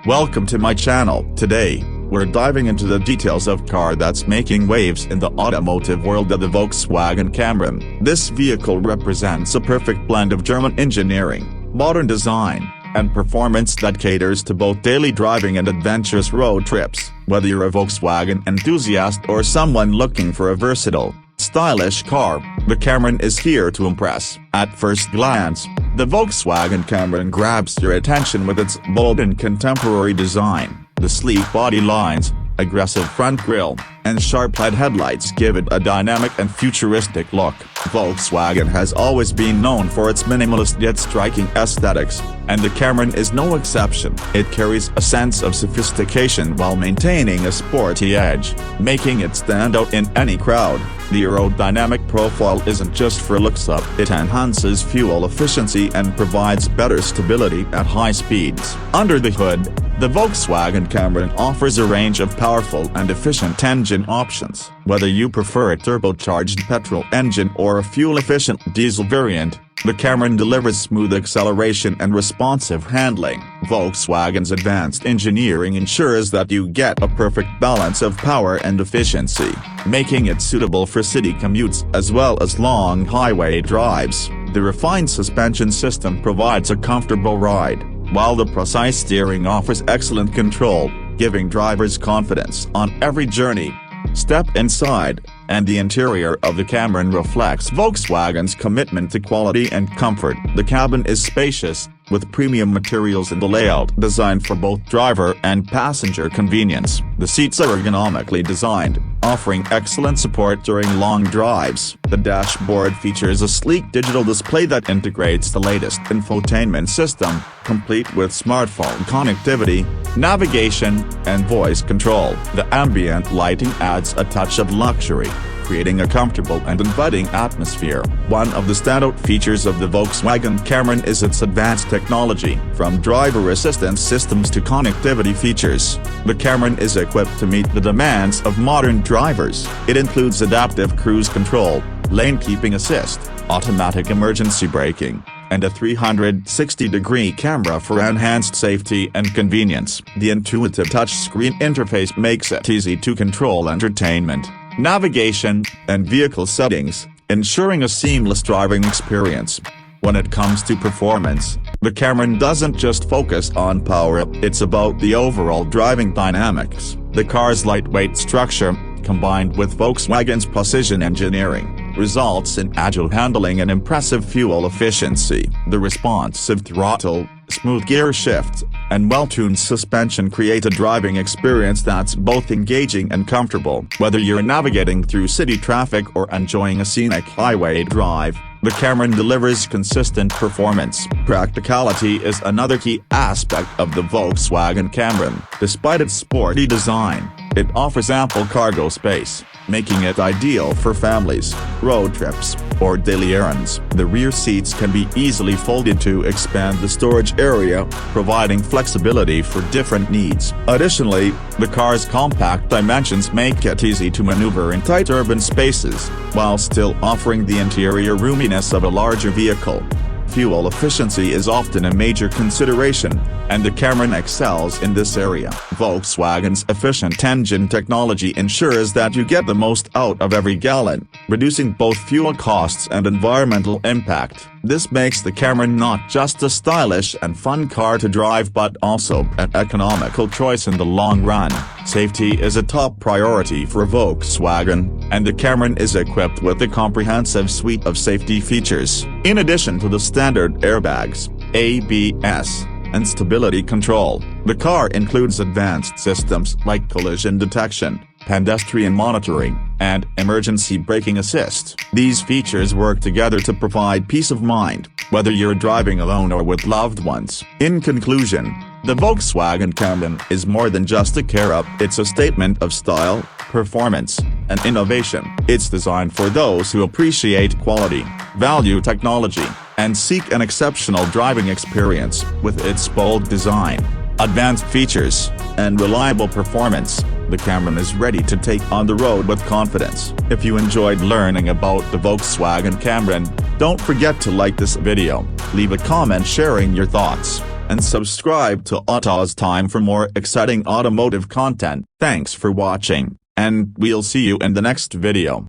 Welcome to my channel. Today, we're diving into the details of car that's making waves in the automotive world, of the Volkswagen Karmann. This vehicle represents a perfect blend of German engineering, modern design, and performance that caters to both daily driving and adventurous road trips. Whether you're a Volkswagen enthusiast or someone looking for a versatile, stylish car, the Karmann is here to impress. At first glance, the Volkswagen Karmann grabs your attention with its bold and contemporary design. The sleek body lines, aggressive front grille, and sharp LED headlights give it a dynamic and futuristic look. Volkswagen has always been known for its minimalist yet striking aesthetics, and the Karmann is no exception. It carries a sense of sophistication while maintaining a sporty edge, making it stand out in any crowd. The aerodynamic profile isn't just for looks up, it enhances fuel efficiency and provides better stability at high speeds. Under the hood, the Volkswagen Karmann offers a range of powerful and efficient engine options. Whether you prefer a turbocharged petrol engine or a fuel-efficient diesel variant, the Karmann delivers smooth acceleration and responsive handling. Volkswagen's advanced engineering ensures that you get a perfect balance of power and efficiency, making it suitable for city commutes as well as long highway drives. The refined suspension system provides a comfortable ride, while the precise steering offers excellent control, giving drivers confidence on every journey. Step inside, and the interior of the Karmann reflects Volkswagen's commitment to quality and comfort. The cabin is spacious, with premium materials in the layout designed for both driver and passenger convenience. The seats are ergonomically designed, offering excellent support during long drives. The dashboard features a sleek digital display that integrates the latest infotainment system, complete with smartphone connectivity, navigation, and voice control. The ambient lighting adds a touch of luxury, creating a comfortable and inviting atmosphere. One of the standout features of the Volkswagen Karmann is its advanced technology. From driver assistance systems to connectivity features, the Karmann is equipped to meet the demands of modern drivers. It includes adaptive cruise control, lane keeping assist, automatic emergency braking, and a 360-degree camera for enhanced safety and convenience. The intuitive touchscreen interface makes it easy to control entertainment, navigation, and vehicle settings, ensuring a seamless driving experience. When it comes to performance, the Karmann doesn't just focus on power, it's about the overall driving dynamics. The car's lightweight structure, combined with Volkswagen's precision engineering, results in agile handling and impressive fuel efficiency. The responsive throttle, smooth gear shifts, and well-tuned suspension create a driving experience that's both engaging and comfortable. Whether you're navigating through city traffic or enjoying a scenic highway drive, the Karmann delivers consistent performance. Practicality is another key aspect of the Volkswagen Karmann. Despite its sporty design, it offers ample cargo space, making it ideal for families, road trips, or daily errands. The rear seats can be easily folded to expand the storage area, providing flexibility for different needs. Additionally, the car's compact dimensions make it easy to maneuver in tight urban spaces, while still offering the interior roominess of a larger vehicle. Fuel efficiency is often a major consideration, and the Karmann excels in this area. Volkswagen's efficient engine technology ensures that you get the most out of every gallon, reducing both fuel costs and environmental impact. This makes the Karmann not just a stylish and fun car to drive but also an economical choice in the long run. Safety is a top priority for Volkswagen, and the Karmann is equipped with a comprehensive suite of safety features. In addition to the standard airbags, ABS, and stability control, the car includes advanced systems like collision detection, pedestrian monitoring, and emergency braking assist. These features work together to provide peace of mind, whether you're driving alone or with loved ones. In conclusion, the Volkswagen Karmann is more than just a car, it's a statement of style, performance, and innovation. It's designed for those who appreciate quality, value technology, and seek an exceptional driving experience. With its bold design, advanced features, and reliable performance, the Karmann is ready to take on the road with confidence. If you enjoyed learning about the Volkswagen Karmann, don't forget to like this video, leave a comment sharing your thoughts, and subscribe to Auto's Time for more exciting automotive content. Thanks for watching, and we'll see you in the next video.